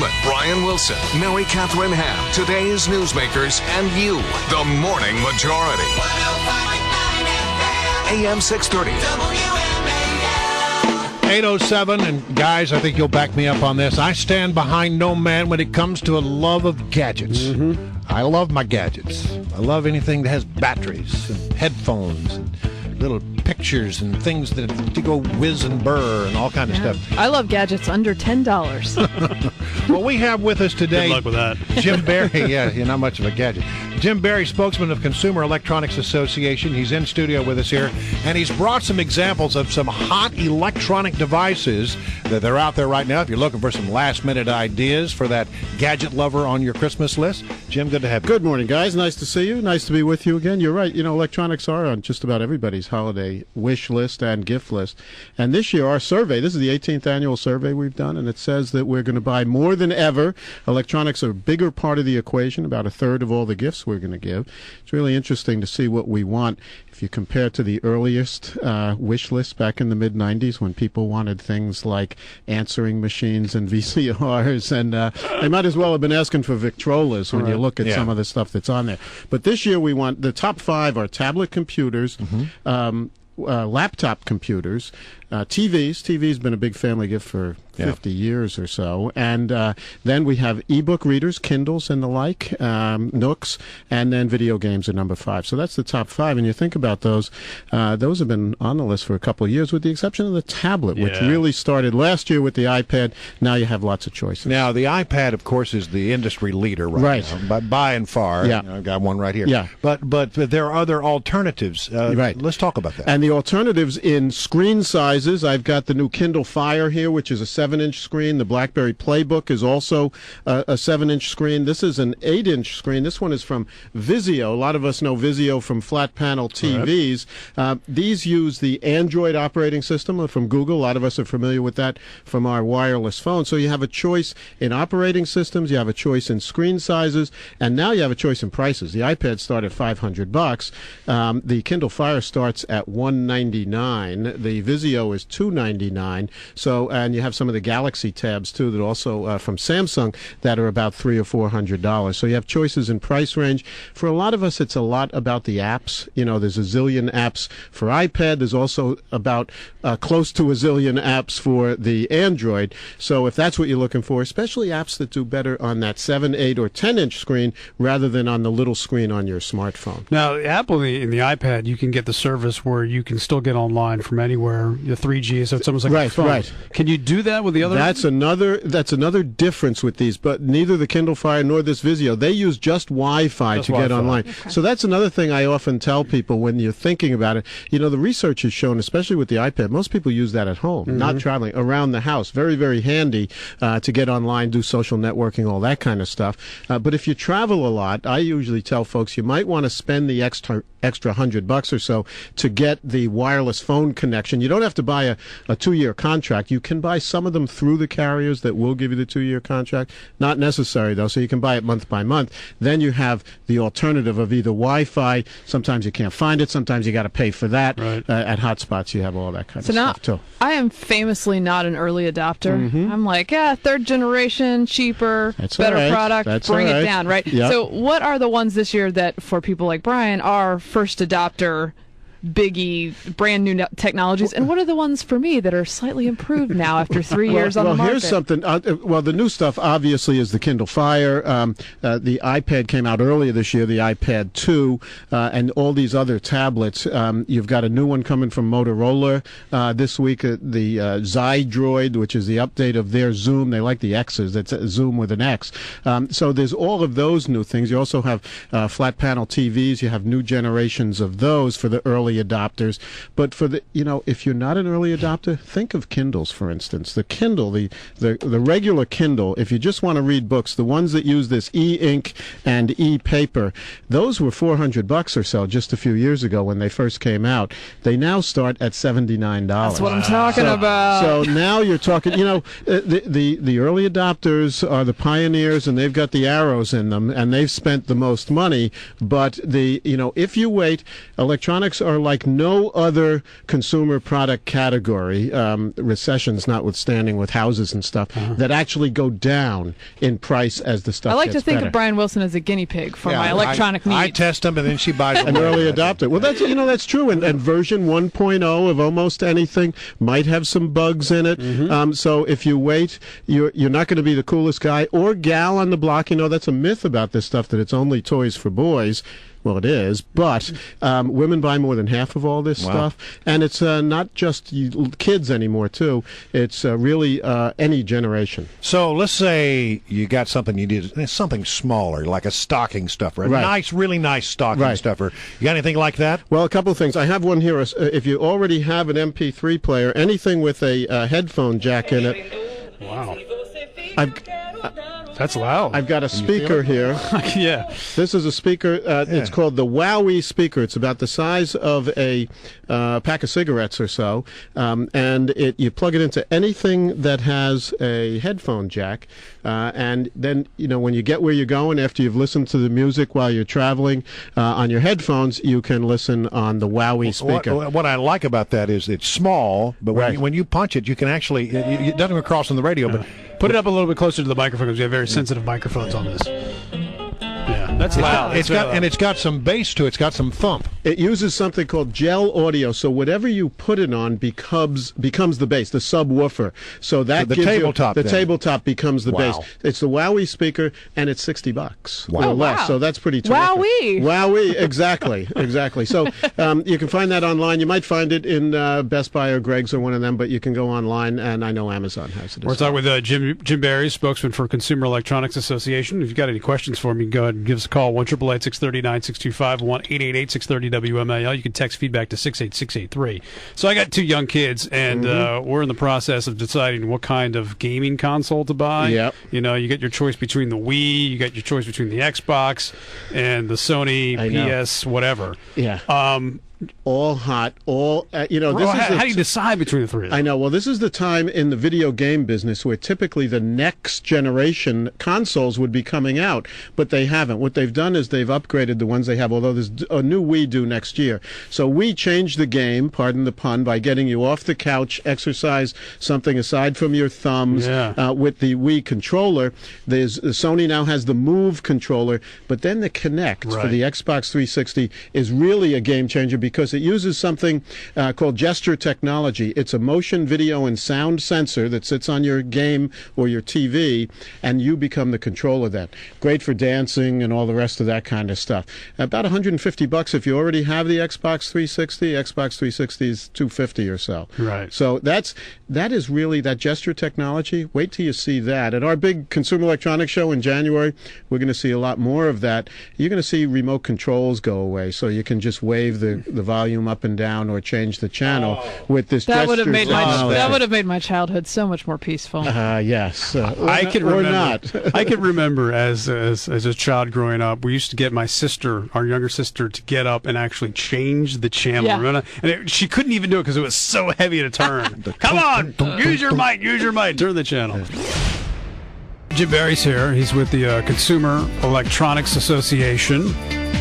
Coleman, Brian Wilson, Mary Catherine Ham, today's newsmakers, and you, the Morning Majority. 105.9 AM 630. WMAL. 8:07, and guys, I think you'll back me up on this. I stand behind no man when it comes to a love of gadgets. I love my gadgets. I love anything that has batteries and headphones and little pictures and things that to go whiz and burr and all kind of stuff. I love gadgets under $10. Well, we have with us today... Good luck with that. Jim Berry. Yeah, you're not much of a gadget. Jim Berry, spokesman of Consumer Electronics Association. He's in studio with us here, and he's brought some examples of some hot electronic devices that are out there right now. If you're looking for some last-minute ideas for that gadget lover on your Christmas list, Jim, good to have you. Good morning, guys. Nice to see you. Nice to be with you again. You're right. You know, electronics are on just about everybody's holiday wish list and gift list. And this year, our survey, this is the 18th annual survey we've done, and it says that we're going to buy more than ever. Electronics are a bigger part of the equation, about a third of all the gifts we're going to give. It's really interesting to see what we want. If you compare to the earliest wish list back in the mid-'90s when people wanted things like answering machines and VCRs, and they might as well have been asking for Victrolas when you look at some of the stuff that's on there. But this year we want the top 5 are tablet computers, laptop computers, TVs. TV's been a big family gift for 50 years or so. And then we have ebook readers, Kindles and the like, Nooks, and then video games are number 5. So that's the top 5. And you think about those have been on the list for a couple of years, with the exception of the tablet, which really started last year with the iPad. Now you have lots of choices. Now, the iPad, of course, is the industry leader right now, by and far. Yeah. I've got one right here. Yeah. But there are other alternatives. Let's talk about that. And the alternatives in screen sizes, I've got the new Kindle Fire here, which is a 7-inch screen. The BlackBerry Playbook is also a 7-inch screen. This is an 8-inch screen. This one is from Vizio. A lot of us know Vizio from flat panel TVs. These use the Android operating system from Google. A lot of us are familiar with that from our wireless phone. So you have a choice in operating systems, you have a choice in screen sizes, and now you have a choice in prices. The iPad starts at $500. The Kindle Fire starts at $199. The Vizio is $299. So, and you have some of the Galaxy tabs too that also from Samsung that are about $300 or $400. So you have choices in price range. For a lot of us, it's a lot about the apps. You know, there's a zillion apps for iPad. There's also about close to a zillion apps for the Android. So if that's what you're looking for, especially apps that do better on that 7, 8, or 10-inch screen rather than on the little screen on your smartphone. Now, Apple in the iPad, you can get the service where you can still get online from anywhere. The 3G, so it's almost like a phone. Right. Can you do that with the other? That's another difference with these. But neither the Kindle Fire nor this Vizio, they use just Wi-Fi to get online. Okay. So that's another thing I often tell people when you're thinking about it. You know, the research has shown, especially with the iPad, most people use that at home, not traveling, around the house. Very, very handy to get online, do social networking, all that kind of stuff. But if you travel a lot, I usually tell folks you might want to spend the extra $100 or so to get the wireless phone connection. You don't have to buy a 2-year contract. You can buy some of them through the carriers that will give you the 2-year contract. Not necessary, though, so you can buy it month by month. Then you have the alternative of either Wi-Fi. Sometimes you can't find it. Sometimes you got to pay for that. Right. At hotspots, you have all that kind of stuff, too. I am famously not an early adopter. I'm like, third generation, cheaper, better product, bring it down, right? Yep. So what are the ones this year that, for people like Brian, are first adopter biggie, brand new technologies, and what are the ones for me that are slightly improved now after 3 years on the market? Well, here's something. The new stuff obviously is the Kindle Fire. The iPad came out earlier this year, the iPad 2, and all these other tablets. You've got a new one coming from Motorola this week, the Zydroid, which is the update of their Zoom. They like the X's. That's Zoom with an X. So there's all of those new things. You also have flat panel TVs. You have new generations of those for the early adopters. But for the, if you're not an early adopter, think of Kindles, for instance. The Kindle, the regular Kindle, if you just want to read books, the ones that use this e-ink and e-paper, those were $400 or so just a few years ago when they first came out. They now start at $79. That's what I'm talking about. So now you're talking, the early adopters are the pioneers, and they've got the arrows in them, and they've spent the most money. But if you wait, electronics are are like no other consumer product category, recessions notwithstanding with houses and stuff, that actually go down in price as the stuff I like gets to think better. of Brian Wilson as a guinea pig for my electronic needs. I test them, and then she buys them. An early adopter. Well, that's true. And version 1.0 of almost anything might have some bugs in it. So if you wait, you're not going to be the coolest guy or gal on the block. That's a myth about this stuff, that it's only toys for boys. Well, it is, but women buy more than half of all this stuff, and it's not just kids anymore, too. It's really any generation. So let's say you got something you need, something smaller, like a stocking stuffer, a really nice stocking stuffer. You got anything like that? Well, a couple of things. I have one here. If you already have an MP3 player, anything with a headphone jack in it. Wow. That's loud. I've got a speaker here. Yeah. This is a speaker. It's called the WMAL speaker. It's about the size of a pack of cigarettes or so. And you plug it into anything that has a headphone jack. And then, when you get where you're going, after you've listened to the music while you're traveling on your headphones, you can listen on the WMAL speaker. What I like about that is it's small, but when you punch it, you can actually, it doesn't go across on the radio, but put it up a little bit closer to the microphone because we have very sensitive microphones on this. Yeah, that's loud. It's got some bass to it. It's got some thump. It uses something called gel audio, so whatever you put it on becomes the bass, the subwoofer. So that the gives tabletop. The tabletop becomes the Wow. bass. It's the WMAL speaker, and it's $60 Wow. or less. Wow. So that's pretty terrific. Wowee. WMAL, exactly. So you can find that online. You might find it in Best Buy or Greg's or one of them, but you can go online, and I know Amazon has it. We're talking with Jim Barry, spokesman for Consumer Electronics Association. If you've got any questions for him, you can go ahead and give us a call, 1-888-630-9625, 1-888-630-WMAL. You can text feedback to 68683. So I got two young kids, and we're in the process of deciding what kind of gaming console to buy. Yep. You get your choice between the Wii, you got your choice between the Xbox, and the Sony PS, whatever. Yeah. All hot, all how do you decide between the three of them? I know. Well, this is the time in the video game business where typically the next generation consoles would be coming out, but they haven't. What they've done is they've upgraded the ones they have, although there's a new Wii due next year. So we changed the game, pardon the pun, by getting you off the couch, exercise something aside from your thumbs with the Wii controller. Sony now has the Move controller, but then the Kinect for the Xbox 360 is really a game changer because it uses something called gesture technology. It's a motion, video, and sound sensor that sits on your game or your TV, and you become the controller then. Great for dancing and all the rest of that kind of stuff. About $150 if you already have the Xbox 360. Xbox 360 is $250 or so. Right. So that is really that gesture technology. Wait till you see that. At our big Consumer Electronics Show in January, we're going to see a lot more of that. You're going to see remote controls go away, so you can just wave the volume up and down or change the channel with this gesture technology. That would have made my childhood so much more peaceful. Yes. I can remember. Not. I can remember as a child growing up, we used to get my sister, our younger sister, to get up and actually change the channel. Yeah. Remember? And she couldn't even do it because it was so heavy to turn. Come on, use your mic, turn the channel. Jim Barry's here. He's with the Consumer Electronics Association.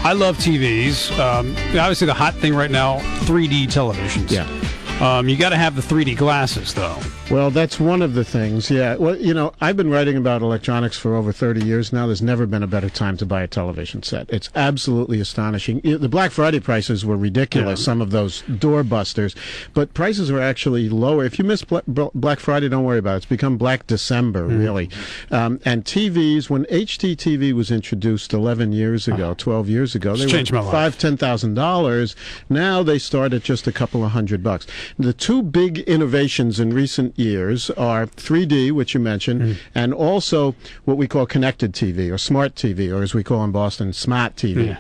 I love TVs. Obviously, the hot thing right now, 3D televisions. Yeah. You got to have the 3D glasses, though. Well, that's one of the things, yeah. Well, I've been writing about electronics for over 30 years now. There's never been a better time to buy a television set. It's absolutely astonishing. The Black Friday prices were ridiculous, some of those doorbusters, but prices are actually lower. If you missed Black Friday, don't worry about it. It's become Black December, really. And TVs, when HDTV was introduced 11 years ago, 12 years ago, they were $5,000, $10,000. Now they start at just a couple of $100. The two big innovations in recent years are 3D, which you mentioned, and also what we call connected TV or smart TV, or as we call in Boston, smart TV.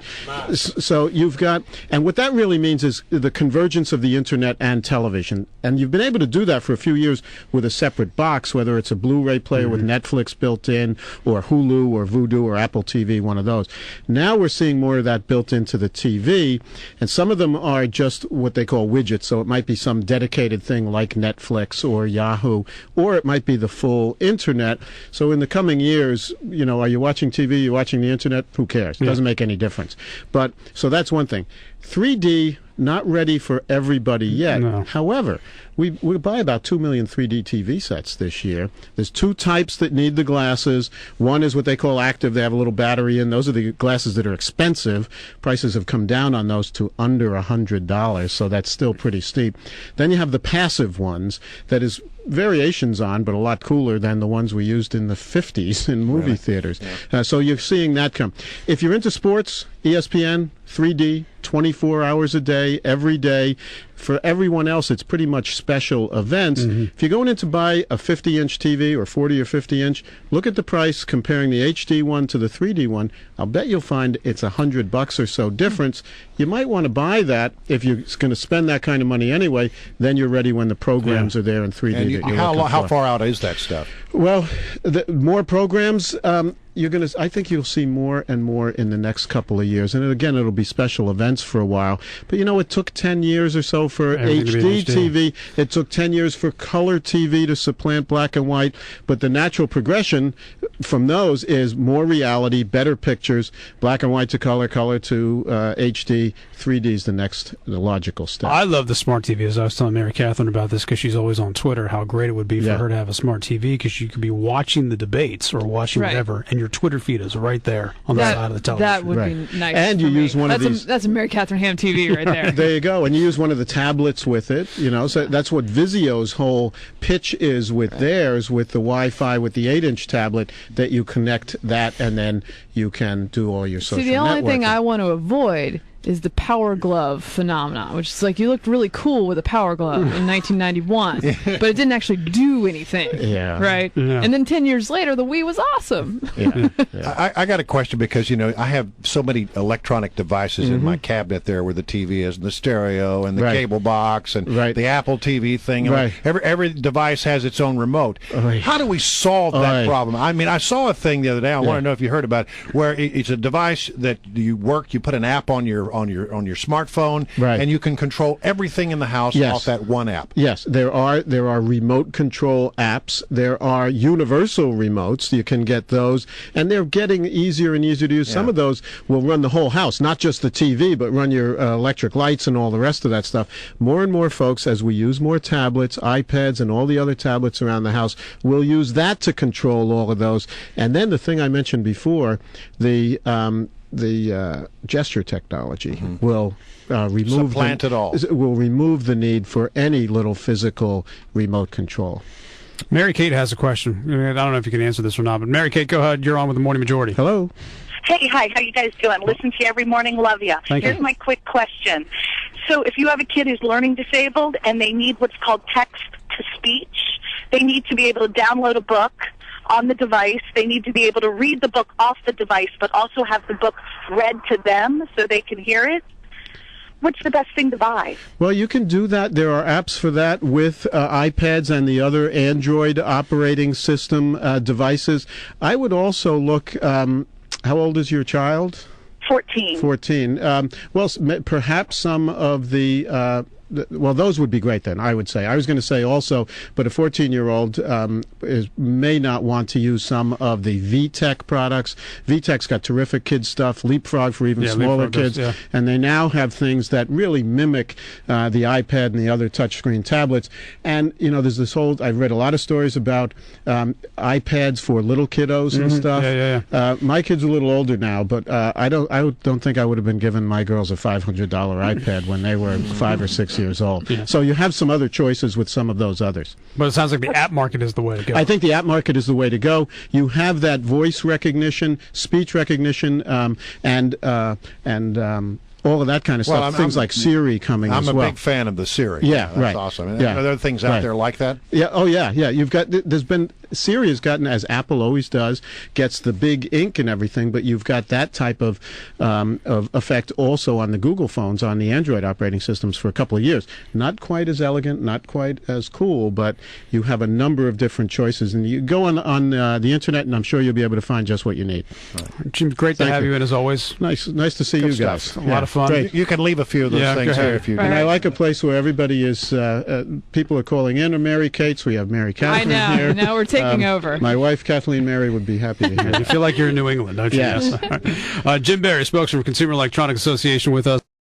So you've got, and what that really means is the convergence of the internet and television. And you've been able to do that for a few years with a separate box, whether it's a Blu-ray player with Netflix built in, or Hulu, or Vudu, or Apple TV, one of those. Now we're seeing more of that built into the TV, and some of them are just what they call widgets, so it might be some dedicated thing like Netflix or Yahoo, or it might be the full internet. So in the coming years, are you watching TV, you're watching the internet, who cares? It doesn't make any difference. But so that's one thing. 3D, not ready for everybody yet. No. However, we buy about 2 million 3D TV sets this year. There's two types that need the glasses. One is what they call active. They have a little battery in. Those are the glasses that are expensive. Prices have come down on those to under $100, so that's still pretty steep. Then you have the passive ones that is variations on, but a lot cooler than the ones we used in the 50s in movie theaters. Yeah. So you're seeing that come. If you're into sports, ESPN, 3D, 24 hours a day, every day. For everyone else, it's pretty much special events. If you're going in to buy a 50-inch TV or 40 or 50-inch, look at the price comparing the HD one to the 3D one. I'll bet you'll find it's $100 or so difference. You might want to buy that if you're going to spend that kind of money anyway. Then you're ready when the programs are there in 3D. And how far out is that stuff? Well, more programs. I think you'll see more and more in the next couple of years. And again, it'll be special events for a while. But it took 10 years or so for HD TV. It took 10 years for color TV to supplant black and white. But the natural progression from those is more reality, better pictures, black and white to color, color to HD. 3D is the logical step. I love the smart TV. As I was telling Mary Catherine about this, because she's always on Twitter, how great it would be for her to have a smart TV, because you could be watching the debates or watching whatever, and your Twitter feed is right there on the side of the television. That would be nice. And you use one of these. That's a Mary Catherine Ham TV right there. There you go. And you use one of the tablets with it. So that's what Vizio's whole pitch is with theirs, with the Wi-Fi, with the 8-inch tablet, that you connect that, and then you can do all your social networking. See, the only thing I want to avoid is the Power Glove phenomenon, which is like you looked really cool with a Power Glove in 1991, but it didn't actually do anything. Yeah. Right? Yeah. And then 10 years later, the Wii was awesome. I got a question because, I have so many electronic devices in my cabinet there where the TV is, and the stereo, and the cable box, and the Apple TV thing. Every device has its own remote. How do we solve that problem? I mean, I saw a thing the other day, I want to know if you heard about it, where it's a device that you put an app on your smartphone, and you can control everything in the house off that one app. Yes, there are remote control apps. There are universal remotes. You can get those, and they're getting easier and easier to use. Some of those will run the whole house, not just the TV, but run your electric lights and all the rest of that stuff. More and more folks, as we use more tablets, iPads, and all the other tablets around the house, will use that to control all of those. And then the thing I mentioned before, the gesture technology will remove will remove the need for any little physical remote control. Mary Kate has a question. I don't know if you can answer this or not, but Mary Kate, go ahead. You're on with the Morning Majority. Hello. Hey, hi. How you guys doing? Listen to you every morning. Love you. Here's my quick question. So if you have a kid who's learning disabled and they need what's called text-to-speech, they need to be able to download a book on the device. They need to be able to read the book off the device, but also have the book read to them so they can hear it. What's the best thing to buy? Well, you can do that. There are apps for that with iPads and the other Android operating system devices. I would also look, how old is your child? 14. 14. Well, perhaps some of the well, those would be great then, I would say. I was going to say also, but a 14-year-old may not want to use some of the VTech products. VTech's got terrific kid stuff, Leapfrog for even smaller kids, and they now have things that really mimic the iPad and the other touchscreen tablets. And, there's this whole, I've read a lot of stories about iPads for little kiddos and stuff. My kid's a little older now, but I don't think I would have been giving my girls a $500 iPad when they were 5 or 6 years old. So you have some other choices with some of those others. But it sounds like the app market is the way to go. I think the app market is the way to go. You have that voice recognition, speech recognition, and all of that kind of stuff. Things like Siri coming as well. I'm a big fan of the Siri. Yeah, that's right. Awesome. Are there things out there like that? Yeah. Oh, yeah. You've got. Siri has gotten, as Apple always does, gets the big ink and everything, but you've got that type of effect also on the Google phones, on the Android operating systems for a couple of years. Not quite as elegant, not quite as cool, but you have a number of different choices. And you go on the internet, and I'm sure you'll be able to find just what you need. Jim, great to have you in, as always. Nice to see you guys. A lot of fun. Great. You can leave a few of those things here if you And I like a place where everybody is, people are calling in, or Mary Kate's. We have Mary Catherine here. I know. We're taking over. My wife, Kathleen Mary, would be happy to hear. You feel like you're in New England, don't you? Yes. Jim Barry, spokesman for Consumer Electronics Association, with us.